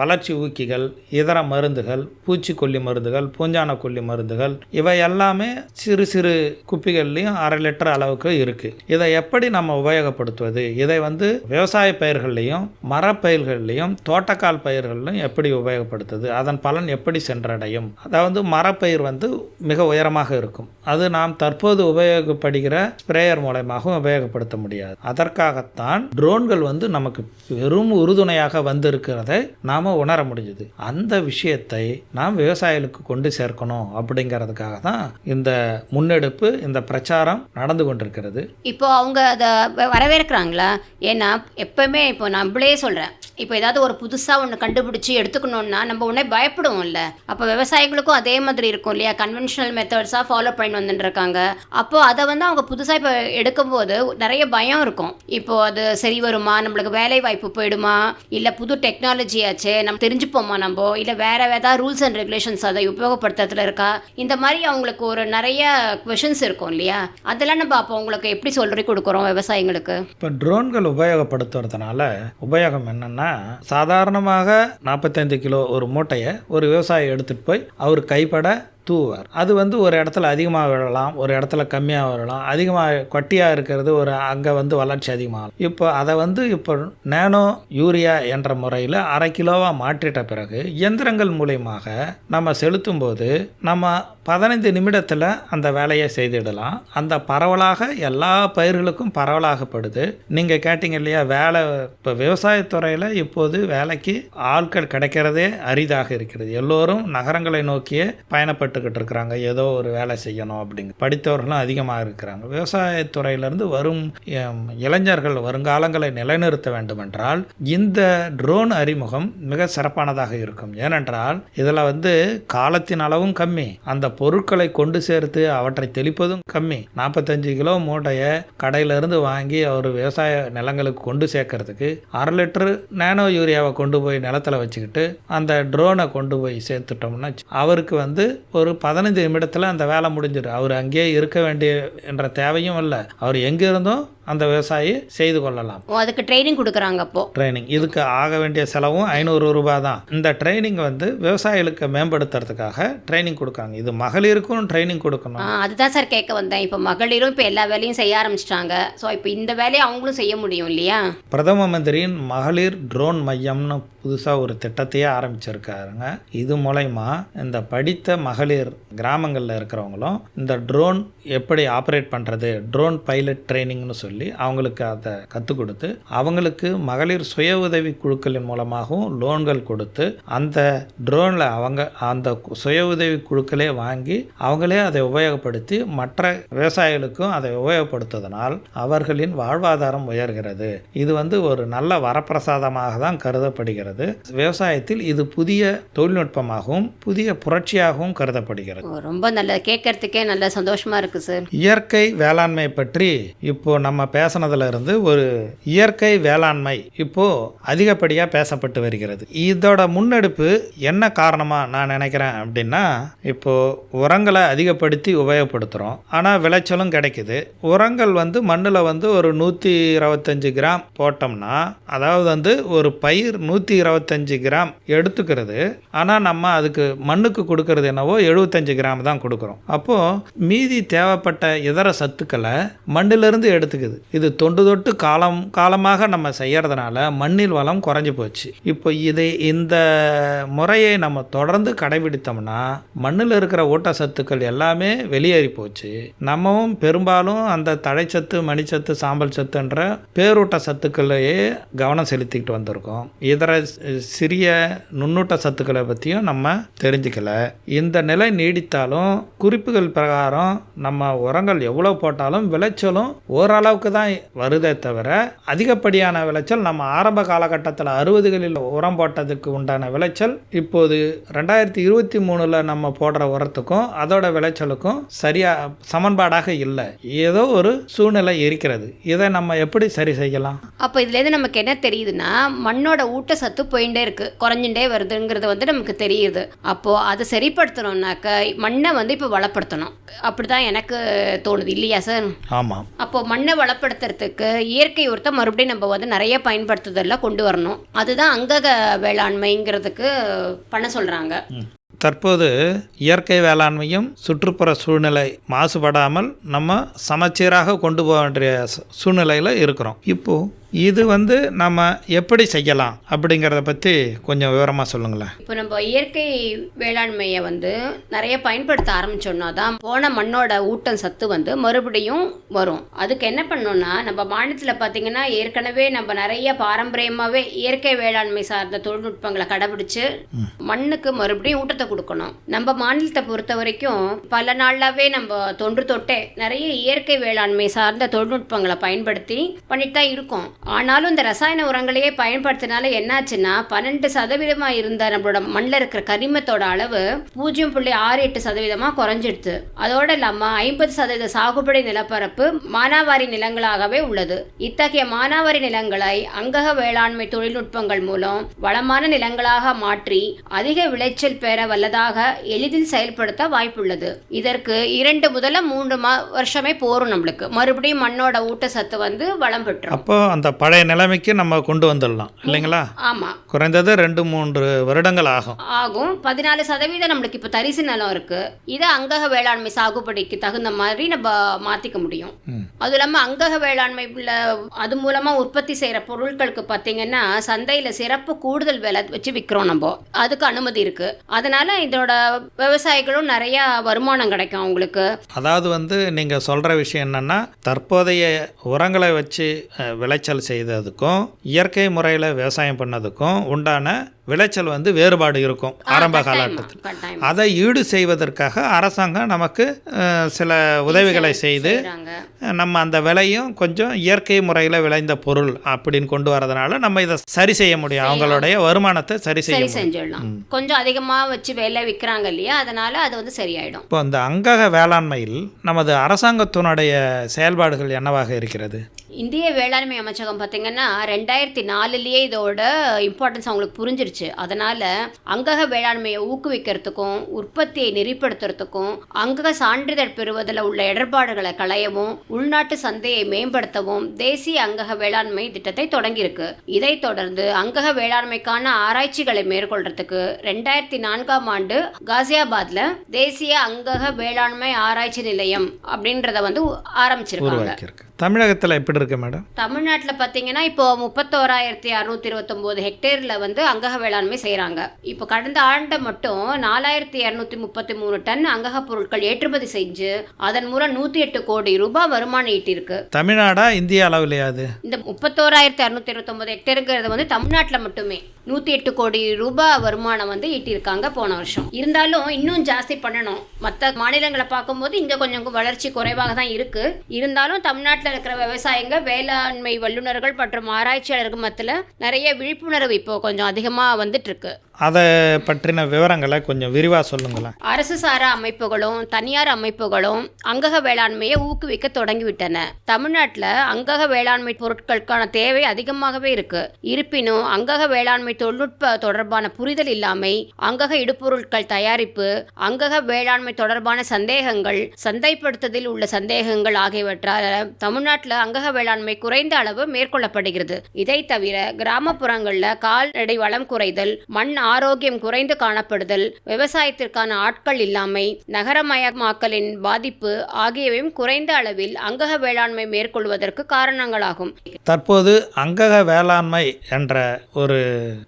வளர்ச்சி ஊக்கிகள், இதர மருந்துகள், பூச்சிக்கொல்லி மருந்துகள், பூஞ்சான கொல்லி மருந்துகள் மருந்துகள் இவை எல்லாமே சிறு சிறு குப்பிகள்லையும் 1/2 லிட்டர் அளவுக்கு இருக்குது. இதை எப்படி நம்ம உபயோகப்படுத்துவது? இதை வந்து விவசாய பயிர்கள்லையும் மரப்பயிர்கள்லையும் தோட்டக்கால் பயிர்கள்லையும் எப்படி உபயோகப்படுத்துது, அதன் பலன் எப்படி சென்றடையும்? அதாவது மரப்பயிர் வந்து மிக உயரமாக இருக்கும், அது நாம் தற்போது உபயோகப்படுகிற ஸ்ப்ரேயர் மூலமாகவும் உபயோகப்படுத்த முடியாது. அதற்காகத்தான் ட்ரோன்கள் வந்து நமக்கு பெரும் உறுதுணையாக வந்திருக்கிறதை நாம் உணர முடியுது. அந்த விஷயத்தை நாம் விவசாயிகளுக்கு கொண்டு சேர்க்கணும் அப்படிங்கிறதுக்காக தான் இந்த முன்னெடுப்பு, இந்த பிரச்சாரம் நடந்து கொண்டிருக்கிறது.
இப்போ அவங்க அதை வரவேற்கிறாங்களா? ஏன்னா எப்பவுமே இப்போ நம்மளே சொல்கிறேன், இப்போ ஏதாவது ஒரு புதுசாக ஒன்று கண்டுபிடிச்சி எடுத்துக்கணுன்னா நம்ம உடனே பயப்படுவோம்ல. அப்போ விவசாயிகளுக்கும் அதே மாதிரி இருக்கும் இல்லையா? கன்வென்ஷனல் மெத்தட்ஸாக ஃபாலோ பண்ணி வந்துட்டுருக்காங்க. அப்போது அதை வந்து அவங்க புதுசாக இப்போ எடுக்கும்போது நிறைய பயம் இருக்கும். இப்போ அது சரி வருமா, நம்மளுக்கு வேலை வாய்ப்பு போயிடுமா, இல்லை புது டெக்னாலஜி ஆச்சு நம்ம தெரிஞ்சுப்போமா, நம்ம இல்லை வேறு ஏதாவது ரூல்ஸ் அண்ட் ரெகுலேஷன்ஸ் அதை உபயோகப்படுத்துறதுல இருக்கா, இந்த மாதிரி அவங்களுக்கு ஒரு நிறைய கொஷின்ஸ் இருக்கும் இல்லையா? அதெல்லாம் நம்ம அப்போ அவங்களுக்கு எப்படி சொல்லி கொடுக்குறோம் விவசாயிங்களுக்கு?
இப்போ ட்ரோன்கள் உபயோகப்படுத்துறதுனால உபயோகம் என்னென்னா, சாதாரணமாக 45 கிலோ ஒரு மூட்டையை ஒரு விவசாயி எடுத்துகிட்டு போய் அவர் கைப்பட தூவார். அது வந்து ஒரு இடத்துல அதிகமாக விழலாம், ஒரு இடத்துல கம்மியாக விழலாம். அதிகமாக கொட்டியாக இருக்கிறது ஒரு அங்கே வந்து வளர்ச்சி அதிகமாகலாம். இப்போ அதை வந்து இப்போ நேனோ யூரியா என்ற முறையில் 1/2 கிலோவாக மாற்றிட்ட பிறகு இயந்திரங்கள் மூலயமாக நம்ம செலுத்தும் போது நம்ம 15 நிமிடத்தில் அந்த வேலையை செய்திடலாம். அந்த பரவலாக எல்லா பயிர்களுக்கும் பரவலாகப்படுது. நீங்கள் கேட்டீங்க இல்லையா, வேலை இப்போ விவசாயத்துறையில் இப்போது வேலைக்கு ஆட்கள் கிடைக்கிறதே அரிதாக இருக்கிறது. எல்லோரும் நகரங்களை நோக்கியே பயணப்பட்டுக்கிட்டு இருக்கிறாங்க, ஏதோ ஒரு வேலை செய்யணும் அப்படிங்க. படித்தவர்களும் அதிகமாக இருக்கிறாங்க. விவசாயத்துறையிலிருந்து வரும் இளைஞர்கள் வருங்காலங்களை நிலைநிறுத்த வேண்டுமென்றால் இந்த ட்ரோன் அறிமுகம் மிக சிறப்பானதாக இருக்கும். ஏனென்றால் இதில் வந்து காலத்தின் அளவும் கம்மி, அந்த பொருட்களை கொண்டு சேர்த்து அவற்றை தெளிப்பதும் கம்மி. 45 கிலோ மூட்டையை கடையிலிருந்து வாங்கி அவர் விவசாய நிலங்களுக்கு கொண்டு சேர்க்கறதுக்கு 1/2 லிட்டரு நேனோ யூரியாவை கொண்டு போய் நிலத்தில் வச்சுக்கிட்டு அந்த ட்ரோனை கொண்டு போய் சேர்த்துட்டோம்னா அவருக்கு வந்து ஒரு 15 நிமிடத்தில் அந்த வேலை முடிஞ்சிடும். அவர் அங்கேயே இருக்க வேண்டிய என்ற தேவையும் இல்லை, அவர் எங்கே இருந்தும் அந்த விவசாயி செய்து கொள்ளலாம்.
அதுக்கு ட்ரைனிங் கொடுக்குறாங்க. அப்போ ட்ரைனிங்
இதுக்கு ஆக வேண்டிய செலவும் 500 ரூபாய் தான். இந்த ட்ரைனிங் வந்து விவசாயிகளுக்கு மேம்படுத்துறதுக்காக ட்ரைனிங் கொடுக்காங்க. இது மகளிருக்கும் ட்ரைனிங் கொடுக்கணும்.
அதுதான் சார் கேட்க வந்தேன். இப்போ மகளிரும் இப்போ எல்லா வேலையும் செய்ய ஆரம்பிச்சிட்டாங்க. ஸோ இப்போ இந்த வேலையை அவங்களும் செய்ய முடியும் இல்லையா?
பிரதம மந்திரியின் மகளிர் ட்ரோன் மையம்னு புதுசாக ஒரு திட்டத்தையே ஆரம்பிச்சிருக்காருங்க. இது மூலயமா இந்த படித்த மகளிர் கிராமங்களில் இருக்கிறவங்களும் இந்த ட்ரோன் எப்படி ஆப்ரேட் பண்ணுறது, ட்ரோன் பைலட் ட்ரைனிங்னு சொல்லி அவங்களுக்கு அதை கற்றுக் கொடுத்து அவங்களுக்கு மகளிர் சுய உதவி குழுக்களின் மூலமாகவும் லோன்கள் கொடுத்து அந்த ட்ரோனில் அவங்க அந்த சுய உதவி குழுக்களே வாங்கி அவங்களே அதை உபயோகப்படுத்தி மற்ற விவசாயிகளுக்கும் அதை உபயோகப்படுத்துவதனால் அவர்களின் வாழ்வாதாரம் உயர்கிறது. இது வந்து ஒரு நல்ல வரப்பிரசாதமாக தான் கருதப்படுகிறது. விவசாயத்தில் இது புதிய தொழில்நுட்பமாகவும் புதிய புரட்சியாகவும் கருதப்படுகிறது.
ரொம்ப நல்ல, கேட்கறதுக்கே நல்ல சந்தோஷமா இருக்கு சார்.
இயற்கை வேளாண்மை பற்றி இப்போ நம்ம பேசினதுல இருந்து ஒரு இயற்கை வேளாண்மை இப்போ அதிகப்படியாக பேசப்பட்டு வருகிறது. இதோட முன்னெடுப்பு என்ன காரணமா நான் நினைக்கிறேன் அப்படின்னா, இப்போ உரங்களை அதிகப்படுத்தி உபயோகப்படுத்துகிறோம், ஆனால் விளைச்சலும் கிடைக்குது. உரங்கள் வந்து மண்ணில் வந்து ஒரு 125 கிராம் போட்டோம்னா, அதாவது வந்து ஒரு பயிர் 125 கிராம் எடுத்துக்கிறது, ஆனால் நம்ம அதுக்கு மண்ணுக்கு கொடுக்கறது என்னவோ 75 கிராம் தான் கொடுக்குறோம். அப்போது மீதி தேவைப்பட்ட இதர சத்துக்களை மண்ணிலிருந்து எடுத்துக்குது. இது தொண்டு தொட்டு காலமாக நம்ம செய்யறதுனால மண்ணில் வளம் குறைஞ்சி போச்சு. இப்போ இந்த முறையை நம்ம தொடர்ந்து கடைபிடித்தோம்னா மண்ணில் இருக்கிற ஊட்டச்சத்துக்கள் எல்லாமே வெளியேறி போச்சு. நம்மவும் பெரும்பாலும் அந்த தழைச்சத்து, மணிச்சத்து, சாம்பல் சத்துன்ற பேரூட்ட சத்துக்களையே கவனம் செலுத்திக்கிட்டு வந்திருக்கோம். இதர சிறிய நுண்ணூட்ட சத்துக்களை பற்றியும் நம்ம தெரிஞ்சுக்கல. இந்த நிலை நீடித்தாலும் குறிப்புகள் பிரகாரம் நம்ம உரங்கள் எவ்வளோ போட்டாலும் விளைச்சலும் ஓரளவுக்கு தான் வருதே தவிர அதிகப்படியான விளைச்சல் நம்ம ஆரம்ப காலகட்டத்தில் 60களில் உரம் போட்டதுக்கு உண்டான விளைச்சல் இப்போது 2023 நம்ம போடுற உரத்துக்கும் அதோட விளைச்சலுக்கும் சரியா சமன்பாடாக இல்லை. ஏதோ ஒரு சூழ்நிலை இருக்கிறது. இதை நம்ம எப்படி சரி செய்யலாம்?
அப்போ இதுலேருந்து நமக்கு என்ன தெரியுதுன்னா, மண்ணோட ஊட்டச்சத்து போயிட்டே இருக்கு, குறைஞ்சிட்டே வருதுங்கிறது வந்து நமக்கு தெரியுது. அப்போது அதை சரிப்படுத்தணும்னாக்க மண்ணை வந்து இப்போ வளப்படுத்தணும். அப்படி தான் எனக்கு தோணுது இல்லையா சார்?
ஆமாம்.
அப்போது மண்ணை வளப்படுத்துறதுக்கு இயற்கை உரத்தை மறுபடியும் நம்ம வந்து நிறைய பயன்படுத்துதலில் கொண்டு வரணும். அதுதான் அங்கக வேளாண்மைங்கிறதுக்கு பண்ண சொல்கிறாங்க.
தற்போது இயற்கை வேளாண்மையும் சுற்றுப்புற சூழ்நிலை மாசுபடாமல் நம்ம சமச்சீராக கொண்டு போக வேண்டிய சூழ்நிலையில் இருக்கிறோம். இப்போது இது நம்ம எப்படி செய்யலாம் அப்படிங்கிறத பற்றி கொஞ்சம் விவரமாக சொல்லுங்களேன்.
இப்போ நம்ம இயற்கை வேளாண்மையை நிறைய பயன்படுத்த ஆரம்பிச்சோம்னா தான் போன மண்ணோட ஊட்டம் சத்து மறுபடியும் வரும். அதுக்கு என்ன பண்ணோம்னா, நம்ம மாநிலத்தில் பார்த்தீங்கன்னா ஏற்கனவே நம்ம நிறைய பாரம்பரியமாகவே இயற்கை வேளாண்மை சார்ந்த தொழில்நுட்பங்களை கடைபிடிச்சு மண்ணுக்கு மறுபடியும் ஊட்டத்தை கொடுக்கணும். நம்ம மாநிலத்தை பொறுத்த வரைக்கும் பல நாளாகவே நம்ம தொன்று தொட்டே நிறைய இயற்கை வேளாண்மை சார்ந்த தொழில்நுட்பங்களை பயன்படுத்தி பண்ணிட்டு தான் இருக்கோம். ஆனாலும் இந்த ரசாயன உரங்களையே பயன்படுத்தினால என்னாச்சுன்னா 12% இருந்த நம்மளோட மண்ணில் இருக்கிற கரிமத்தோட அளவு 0.68% குறைஞ்சிடுது. அதோட இல்லாமல் 50% சாகுபடி நிலப்பரப்பு மானாவாரி நிலங்களாகவே உள்ளது. இத்தகைய மானாவாரி நிலங்களை அங்கக வேளாண்மை தொழில்நுட்பங்கள் மூலம் வளமான நிலங்களாக மாற்றி அதிக விளைச்சல் பெற வல்லதாக எளிதில் செயல்படுத்த வாய்ப்புள்ளது. இதற்கு 2 முதல் 3 வருஷமே போரும். நம்மளுக்கு மறுபடியும் மண்ணோட ஊட்டச்சத்து வளம் பெற்றோம்.
அப்போ அந்த பழைய நிலைமைக்கு நம்ம கொண்டு வந்துடலாம் இல்லைங்களா?
ஆமாம்,
குறைந்தது 2-3 வருடங்கள் ஆகும்.
14% நம்மளுக்கு இப்போ தரிசு நிலம் இருக்கு. இதை அங்கக வேளாண்மை சாகுபடிக்கு தகுந்த மாதிரி நம்ம மாற்றிக்க முடியும். அதுவும் இல்லாமல் அங்கக வேளாண்மை அது மூலமாக உற்பத்தி செய்கிற பொருட்களுக்கு பார்த்தீங்கன்னா சந்தையில் சிறப்பு கூடுதல் விலை வச்சு விற்கிறோம். நம்ம அதுக்கு அனுமதி இருக்கு. அதனால இதோட விவசாயிகளும் நிறைய வருமானம் கிடைக்கும் அவங்களுக்கு.
அதாவது நீங்கள் சொல்கிற விஷயம் என்னென்னா, தற்போதைய உரங்களை வச்சு விளைச்சல் செய்ததுக்கும் இயற்கை முறையில் விவசாயம் பண்ணதுக்கும் உண்டான விளைச்சல் வேறுபாடு இருக்கும் ஆரம்ப காலகட்டத்தில். அதை ஈடு செய்வதற்காக அரசாங்கம் நமக்கு சில உதவிகளை செய்து நம்ம அந்த விலையும் கொஞ்சம் இயற்கை முறையில் விளைந்த பொருள் அப்படின்னு கொண்டு வரதுனால நம்ம இதை சரி செய்ய முடியும். அவங்களுடைய வருமானத்தை சரி செஞ்சிடலாம்.
கொஞ்சம் அதிகமாக வச்சு விலை விற்கிறாங்க இல்லையா, அதனால அது சரியாயிடும்.
இப்போ அந்த அங்கக வேளாண்மையில் நமது அரசாங்கத்தினுடைய செயல்பாடுகள் என்னவாக இருக்கிறது?
இந்திய வேளாண்மை அமைச்சகம் பார்த்தீங்கன்னா 2004 இதோட இம்பார்ட்டன்ஸ் அவங்களுக்கு புரிஞ்சிருச்சு. அதனால அங்கக வேளாண்மையை ஊக்குவிக்கிறதுக்கும் உற்பத்தியை நெறிப்படுத்துறதுக்கும் அங்கக சான்றிதழ் பெறுவதில் உள்ள இடர்பாடுகளை களையவும் உள்நாட்டு சந்தையை மேம்படுத்தவும் தேசிய அங்கக வேளாண்மை திட்டத்தை தொடங்கியிருக்கு. இதைத் தொடர்ந்து அங்கக வேளாண்மைக்கான ஆராய்ச்சிகளை மேற்கொள்றதுக்கு 2004 காசியாபாத்ல தேசிய அங்கக வேளாண்மை ஆராய்ச்சி நிலையம் அப்படின்றத ஆரம்பிச்சிருக்காங்க.
தமிழகத்தில் எப்படி இருக்கு மேடம்?
தமிழ்நாட்டில் பார்த்தீங்கன்னா இப்போ 31,629 ஹெக்டேரில் அங்கக வேளாண்மை செய்கிறாங்க. இப்போ கடந்த ஆண்டு மட்டும் 4,233 டன் அங்கக பொருட்கள் ஏற்றுமதி செஞ்சு அதன் மூலம் 108 கோடி ரூபாய் வருமானம் ஈட்டிருக்கு.
தமிழ்நாடா இந்திய அளவுலையா? இந்த
31,629 ஹெக்டேருங்கிறது தமிழ்நாட்டில் மட்டுமே 108 கோடி ரூபாய் வருமானம் ஈட்டியிருக்காங்க போன வருஷம். இருந்தாலும் இன்னும் ஜாஸ்தி பண்ணணும். மற்ற மாநிலங்களை பார்க்கும்போது இங்கே கொஞ்சம் வளர்ச்சி குறைவாக தான் இருக்கு. இருந்தாலும் தமிழ்நாட்டில் இருக்கிற விவசாயிங்க வேளாண்மை வல்லுநர்கள் மற்றும் ஆராய்ச்சியாளர்கள் மத்தியில் நிறைய விழிப்புணர்வு இப்போ கொஞ்சம் அதிகமாக வந்துட்டு இருக்கு.
அதை பற்றின விவரங்களை கொஞ்சம் விரிவாக சொல்லுங்களேன்.
அரசு சாரா அமைப்புகளும் தனியார் அமைப்புகளும் அங்கக வேளாண்மையை ஊக்குவிக்க தொடங்கிவிட்டன. தமிழ்நாட்டில் அங்கக வேளாண்மை பொருட்களுக்கான தேவை அதிகமாகவே இருக்கு. இருப்பினும் அங்கக வேளாண்மை தொழில்நுட்ப தொடர்பான புரிதல் இல்லாமை, அங்கக இடுபொருட்கள் தயாரிப்பு, அங்கக வேளாண்மை தொடர்பான சந்தேகங்கள், சந்தைப்படுத்துதலில் உள்ள சந்தேகங்கள் ஆகியவற்றால் தமிழ்நாட்டில் அங்கக வேளாண்மை குறைந்த அளவு மேற்கொள்ளப்படுகிறது. இதை தவிர கிராமப்புறங்களில் கால்நடை வளம் குறைதல், மண் ஆரோக்கியம் குறைந்து காணப்படுதல், விவசாயத்திற்கான ஆட்கள் இல்லாமை, நகரமயமாக்கலின் பாதிப்பு ஆகியவையும் குறைந்த அளவில் அங்கக வேளாண்மை மேற்கொள்வதற்கு காரணங்களாகும்.
தற்போது அங்கக வேளாண்மை என்ற ஒரு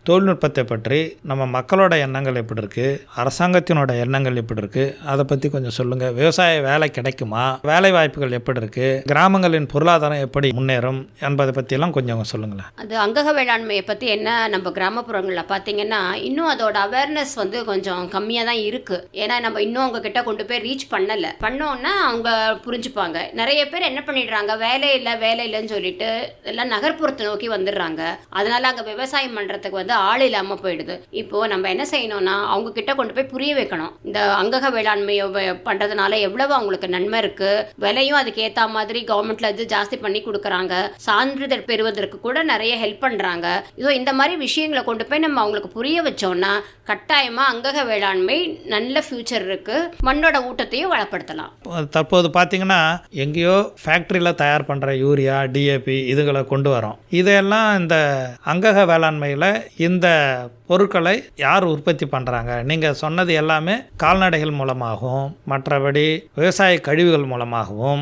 தொழில்நுட்பத்தை பற்றி நம்ம மக்களோட எண்ணங்கள் எப்படி இருக்கு, அரசாங்கத்தினோட எண்ணங்கள் எப்படி இருக்கு, அதை பற்றி கொஞ்சம் சொல்லுங்க. விவசாய வேலை கிடைக்குமா, வேலை வாய்ப்புகள் எப்படி இருக்கு, கிராமங்களின் பொருளாதாரம் எப்படி முன்னேறும் என்பதை பற்றியெல்லாம் கொஞ்சம் சொல்லுங்களேன்.
அது அங்கக வேளாண்மையை பற்றி என்ன, நம்ம கிராமப்புறங்களில் பார்த்தீங்கன்னா இன்னும் அதோட அவேர்னஸ் கொஞ்சம் கம்மியாக தான் இருக்குது. ஏன்னா நம்ம இன்னும் அவங்க கிட்ட கொண்டு போய் ரீச் பண்ணோன்னா அவங்க புரிஞ்சுப்பாங்க. நிறைய பேர் என்ன பண்ணிடுறாங்க, வேலை இல்லைன்னு சொல்லிட்டு எல்லாம் நகர்ப்புறத்தை நோக்கி வந்துடுறாங்க. அதனால அங்கே விவசாயம் பண்ணுறதுக்கு ஆள் இல்லாமல் போயிடுது. இப்போது நம்ம என்ன செய்யணும்னா அவங்க கிட்ட கொண்டு போய் புரிய வைக்கணும். இந்த அங்கக வேளாண்மையை பண்ணுறதுனால எவ்வளவு அவங்களுக்கு நன்மை இருக்குது, விலையும் அதுக்கு ஏற்ற மாதிரி கவர்மெண்ட்ல ஜாஸ்தி பண்ணி கொடுக்குறாங்க, சான்றிதழ் பெறுவதற்கு கூட நிறைய ஹெல்ப் பண்ணுறாங்க. இதோ இந்த மாதிரி விஷயங்களை கொண்டு போய் நம்ம அவங்களுக்கு புரிய வச்சு வச்சோம்னா கட்டாயமாக அங்கக வேளாண்மை நல்ல ஃபியூச்சர் இருக்குது, மண்ணோட ஊட்டத்தையும் வளப்படுத்தலாம்.
தற்போது பார்த்திங்கன்னா எங்கேயோ ஃபேக்ட்ரியில் தயார் பண்ணுற யூரியா, டிஏபி இதுகளை கொண்டு வரோம். இதையெல்லாம் இந்த அங்கக வேளாண்மையில் இந்த பொருட்களை யார் உற்பத்தி பண்ணுறாங்க? நீங்கள் சொன்னது எல்லாமே கால்நடைகள் மூலமாகவும் மற்றபடி விவசாய கழிவுகள் மூலமாகவும்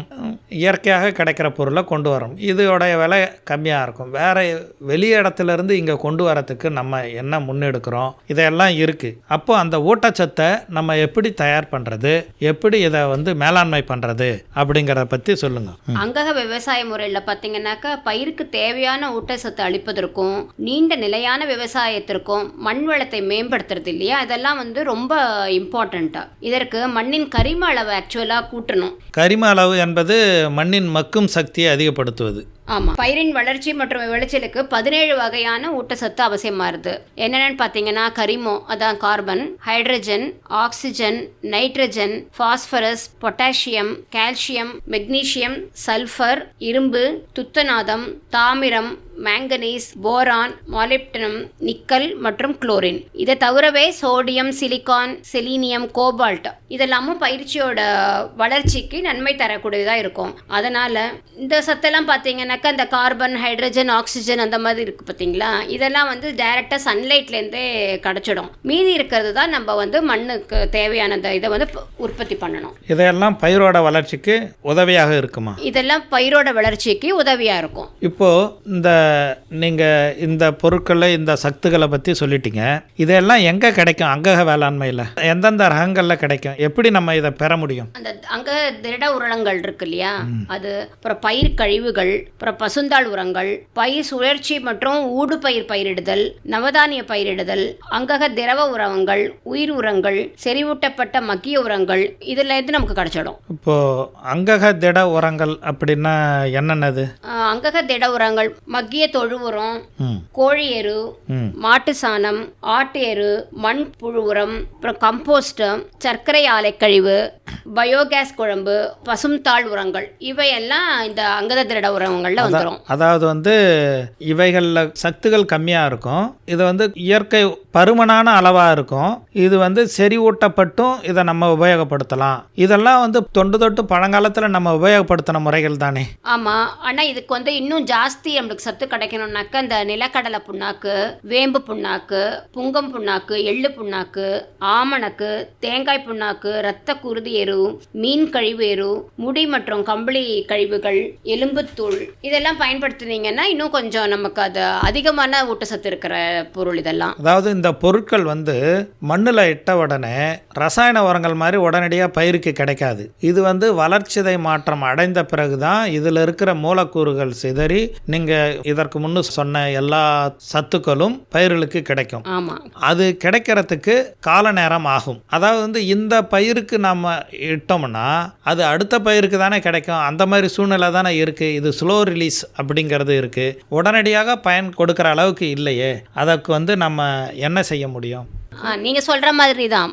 இயற்கையாக கிடைக்கிற பொருளை கொண்டு வரோம். இதோடைய விலை கம்மியாக இருக்கும். வேறு வெளி இடத்துலேருந்து இங்கே கொண்டு வரத்துக்கு நம்ம என்ன முன்னெடுக்கிறோம், இதெல்லாம் இருக்குது. அப்போ அந்த ஊட்டச்சத்தை நம்ம எப்படி தயார் பண்ணுறது, எப்படி இதை மேலாண்மை பண்ணுறது அப்படிங்கிறத பற்றி சொல்லுங்கள்.
அங்கக விவசாய முறையில் பார்த்தீங்கன்னாக்கா பயிருக்கு தேவையான ஊட்டச்சத்து அளிப்பதற்கும் நீண்ட நிலையான விவசாயத்திற்கும் மண் வளத்தை மேம்படுத்துறது இல்லையா, இதெல்லாம் ரொம்ப இம்பார்ட்டண்ட்டாக. இதற்கு மண்ணின் கரிம அளவு ஆக்சுவலாக கூட்டணும்.
கரிம அளவு என்பது மண்ணின் மக்கும் சக்தியை அதிகப்படுத்துவது.
ஆமாம், பயிரின் வளர்ச்சி மற்றும் விளைச்சலுக்கு 17 வகையான ஊட்டச்சத்து அவசியமாக இருக்குது. என்னென்னு பார்த்தீங்கன்னா கரிமம், அதான் carbon, hydrogen, oxygen, nitrogen, phosphorus, potassium, calcium, magnesium, sulphur, இரும்பு, துத்தநாதம், தாமிரம், மேங்கனீஸ், போரான், மாலிப்டினம், நிக்கல் மற்றும் குளோரின். இதை தவிரவே சோடியம், சிலிக்கான், செலீனியம், கோபால்ட் இதெல்லாமும் பயிற்சியோட வளர்ச்சிக்கு நன்மை தரக்கூடியதாக இருக்கும். அதனால் இந்த சத்தெல்லாம் பார்த்தீங்கன்னா இந்த கார்பன், ஹைட்ரஜன், ஆக்சிஜன் அந்த மாதிரி இருக்குது பார்த்தீங்களா, இதெல்லாம் டைரெக்டாக சன்லைட்லேருந்தே கிடச்சிடும். மீதி இருக்கிறது தான் நம்ம மண்ணுக்கு தேவையான இதை உற்பத்தி பண்ணணும்.
இதெல்லாம் பயிரோட வளர்ச்சிக்கு உதவியாக இருக்குமா?
இதெல்லாம் பயிரோட வளர்ச்சிக்கு உதவியாக இருக்கும்.
இப்போது நீங்கள் இந்த பொருட்களை, இந்த சத்துக்களை பற்றி சொல்லிட்டீங்க. இதெல்லாம் எங்கே கிடைக்கும்? அங்கக வேளாண்மையில் எந்தெந்த ரகங்களில் கிடைக்கும்? எப்படி நம்ம இதை பெற முடியும்?
அந்த அங்க திட உரங்கள் இருக்கு இல்லையா, அது அப்புறம் பயிர் கழிவுகள், அப்புறம் பசுந்தாள் உரங்கள், பயிர் சுழற்சி மற்றும் ஊடு பயிர் பயிரிடுதல், நவதானிய பயிரிடுதல், அங்கக திரவ உரங்கள், உயிர் உரங்கள், செறிவூட்டப்பட்ட மக்கிய உரங்கள், இதுல இருந்து நமக்கு கிடைச்சிடும்.
இப்போ அங்கக திட உரங்கள் அப்படின்னா என்னென்னது?
அங்கக திட உரங்கள் மக்கிய தொழு உரம், கோழி எரு, மாட்டு சாணம், ஆட்டு எரு, மண் புழு உரம், அப்புறம் கம்போஸ்ட், சர்க்கரை ஆலை கழிவு, பயோகேஸ் குழம்பு, பசுந்தாள் உரங்கள், இவையெல்லாம் இந்த அங்கக திட உரங்கள்ல வந்துடும்.
அதாவது இவைகளில் சத்துக்கள் கம்மியாக இருக்கும். இது இயற்கை பருமனான அளவாக இருக்கும். இது செறிவூட்டப்பட்டும் இதை நம்ம உபயோகப்படுத்தலாம். இதெல்லாம் தொண்டு தொட்டு பழங்காலத்தில் நம்ம உபயோகப்படுத்தின முறைகள் தானே?
ஆமாம், ஆனால் இதுக்கு இன்னும் ஜாஸ்தி நம்மளுக்கு சத்து கிடைக்கணும்னாக்க இந்த நிலக்கடலை புண்ணாக்கு, வேம்பு புண்ணாக்கு, புங்கம் புண்ணாக்கு, எள்ளு புண்ணாக்கு, ஆமணக்கு, தேங்காய் புண்ணாக்கு, இரத்த குருதி எரு, மீன் கழிவு எரு, முடி மற்றும் கம்பளி கழிவுகள், எலும்புத்தூள் இதெல்லாம் பயன்படுத்தினீங்கன்னா இன்னும் கொஞ்சம் நமக்கு அது அதிகமான ஊட்டச்சத்து இருக்கிற பொருள். இதெல்லாம்
அதாவது இந்த பொருட்கள் மண்ணில் இட்ட உடனே ரசாயன உரங்கள் மாதிரி உடனடியாக பயிருக்கு கிடைக்காது. இது வளர்ச்சிதை மாற்றம் அடைந்த பிறகுதான் இதில் இருக்கிற மூலக்கூறுகள் சிதறி நீங்கள் இதற்கு முன்னு சொன்ன எல்லா சத்துக்களும் பயிர்களுக்கு கிடைக்கும்.
ஆமாம்,
அது கிடைக்கிறதுக்கு கால நேரம் ஆகும். அதாவது இந்த பயிருக்கு நம்ம இட்டோம்னா அது அடுத்த பயிருக்கு தானே கிடைக்கும். அந்த மாதிரி சூழ்நிலை தானே இருக்குது. இது ஸ்லோ ரிலீஸ் அப்படிங்கிறது இருக்குது. உடனடியாக பயன் கொடுக்குற அளவுக்கு இல்லையே, அதற்கு நம்ம என்ன செய்ய முடியும்?
நீங்கள் சொல்கிற மாதிரி தான்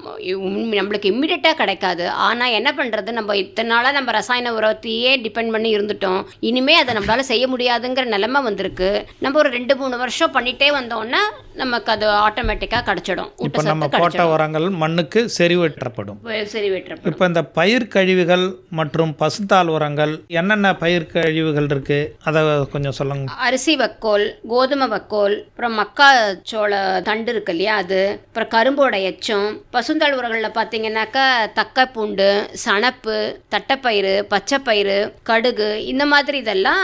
நம்மளுக்கு இம்மிடியட்டாக கிடைக்காது. ஆனால் என்ன பண்ணுறது, நம்ம இத்தனை நாளாக நம்ம ரசாயன உரத்தையே டிபெண்ட் பண்ணி இருந்துட்டோம். இனிமேல் அதை நம்மளால் செய்ய முடியாதுங்கிற நிலைமை வந்திருக்கு. நம்ம ஒரு 2-3 வருஷம் பண்ணிகிட்டே வந்தோன்னா நமக்கு அது ஆட்டோமேட்டிக்காக கிடச்சிடும்.
இப்போ நம்ம போட்ட உரங்கள் மண்ணுக்கு செறிவேற்றப்படும். இப்போ இந்த பயிர் கழிவுகள் மற்றும் பசுந்தாள் உரங்கள், என்னென்ன பயிர் கழிவுகள் இருக்குது அதை கொஞ்சம் சொல்லுங்க.
அரிசி வக்கோல், கோதுமை வக்கோல், அப்புறம் மக்காச்சோள தண்டு இருக்கு இல்லையா, அது, அப்புறம் கரும்போட எச்சம். பசுந்தாள் உரங்களில் பார்த்தீங்கன்னாக்கா தக்க பூண்டு, சணப்பு, தட்டைப்பயிறு, பச்சைப்பயிறு, கடுகு, இந்த மாதிரி இதெல்லாம்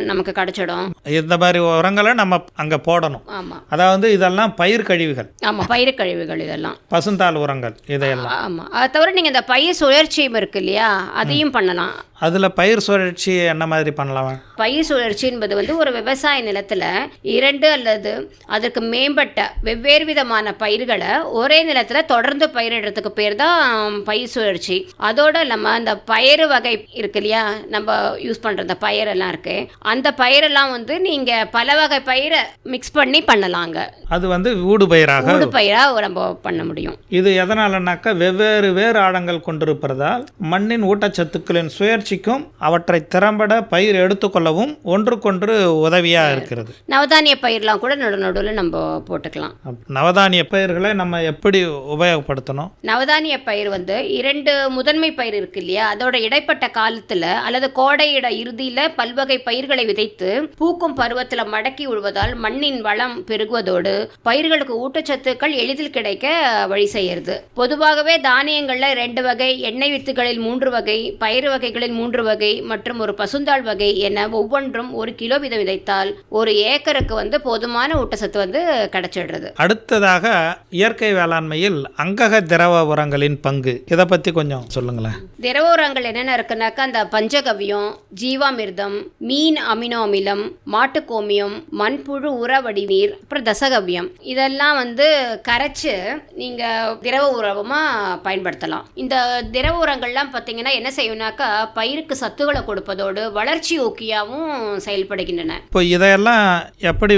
நமக்கு கிடைச்சிடும்.
இந்த மாதிரி உரங்களை நம்ம அங்கே போடணும்.
ஆமாம்,
அதாவது இதெல்லாம் பயிர் கழிவுகள்.
ஆமாம், பயிர் கழிவுகள் இதெல்லாம்
பசுந்தாள் உரங்கள் இதையெல்லாம்.
ஆமாம், அதை தவிர நீங்கள் இந்த பயிர் சுழற்சியும் இருக்கு இல்லையா, அதையும் பண்ணலாம்.
அதில் பயிர் சுழற்சி என்ன மாதிரி பண்ணலாம்?
பயிர் சுழற்சி என்பது ஒரு விவசாய நிலத்தில் 2 அல்லது அதற்கு மேம்பட்ட வெவ்வேறு விதமான பயிர்களை ஒரே நிலத்தில் தொடர்ந்து பயிரிடுறதுக்கு பேர் தான் பயிர் சுழற்சி. அதோட இல்லாமல் அந்த பயிறு வகை இருக்கு இல்லையா, நம்ம யூஸ் பண்ணுற அந்த பயிரெல்லாம் இருக்கு, அந்த பயிரெல்லாம் வந்து நீங்கள் பல வகை பயிரை மிக்ஸ் பண்ணி பண்ணலாங்க.
அது வந்து ஊடு பயிராக
நம்ம பண்ண முடியும்.
இது எதனாலனாக்கா வெவ்வேறு வேறு ஆழங்கள் கொண்டிருப்பதால் மண்ணின் ஊட்டச்சத்துக்களின் சுழற்சிக்கும் அவற்றை திறம்பட பயிர் எடுத்துக்கொள்ளவும் ஒன்றுக்கொன்று உதவியாக இருக்கிறது.
நவதானிய பயிரெலாம் கூட நடுவில் நம்ம போட்டுக்கலாம்.
நவதானிய பயிர்களை நம்ம எப்படி உபயோகப்படுத்தணும்?
நவதானிய பயிர் வந்து 2 முதன்மை பயிர் இருக்கு இல்லையா, அதோட இடைப்பட்ட காலத்தில் அல்லது கோடையிட இறுதியில் பல்வகை பயிர்களை விதைத்து பூக்கும் பருவத்தில் மடக்கி உழுவதால் மண்ணின் வளம் பெருகுவதோடு பயிர்களுக்கு ஊட்டச்சத்துக்கள் எளிதில் கிடைக்க வழி செய்கிறது. பொதுவாகவே தானியங்களில் 2 வகை, எண்ணெய் வித்துகளில் 3 வகை, பயிறு வகைகளில் 3 வகை மற்றும் ஒரு பசுந்தாள் வகை என ஒவ்வொன்றும் 1 கிலோ வீதம் விதைத்தால் 1 ஏக்கருக்கு வந்து போதுமான ஊட்டச்சத்து வந்து கிடைச்சிடுறது.
அடுத்ததாக இயற்கை வேளாண்மையில் அங்கக திரவ உரங்களின் பங்கு, இதை பற்றி கொஞ்சம் சொல்லுங்களேன்.
திரவ உரங்கள் என்னென்ன இருக்குன்னாக்கா, அந்த பஞ்சகவ்யம், ஜீவாமிர்தம், மீன் அமினோ அமிலம், மாட்டுக்கோமியம், மண்புழு உர வடிநீர், அப்புறம் தசகவ்யம், இதெல்லாம் வந்து கரைச்சு நீங்கள் திரவ உரமாக பயன்படுத்தலாம். இந்த திரவ உரங்கள்லாம் பார்த்தீங்கன்னா என்ன செய்யணும்னாக்கா, பயிருக்கு சத்துக்களை கொடுப்பதோடு வளர்ச்சி ஊக்கியாகவும் செயல்படுகின்றன.
இப்போ இதையெல்லாம் எப்படி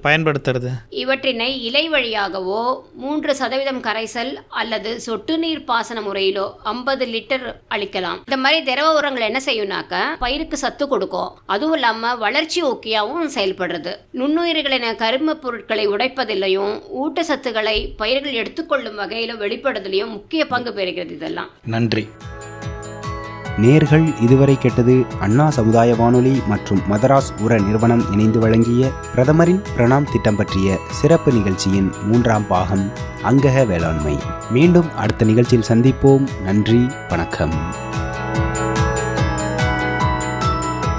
பயன்படுத்துறது?
இவற்றினை இலை வழியாகவோ 3% கரைசல் அல்லது சொட்டு நீர் பாசன முறையிலோ 50 லிட்டர் அளிக்கலாம். இந்த மாதிரி திரவ உரங்கள் என்ன செய்யும்னாக்கா, பயிருக்கு சத்து கொடுக்கும், அதுவும் இல்லாமல் வளர்ச்சி ஊக்கியாகவும் செயல்படுறது. நுண்ணுயிர்களின் கரும பொருட்களை உடைப்பதிலையும் ஊட்டச்சத்துக்களை பயிர்கள் எடுத்துக்கொள்ளும் வகையில் வெளிப்படுதலையும் முக்கிய பங்கு பெறுகிறது. இதெல்லாம்
நன்றி. நேர்கள் இதுவரை கேட்டது அண்ணா சமுதாய வானொலி மற்றும் மதராஸ் உர நிறுவனம் இணைந்து வழங்கிய பிரதமரின் பிரணாம் திட்டம் பற்றிய சிறப்பு நிகழ்ச்சியின் 3ஆம் பாகம் அங்கக வேளாண்மை. மீண்டும் அடுத்த நிகழ்ச்சியில் சந்திப்போம். நன்றி, வணக்கம்.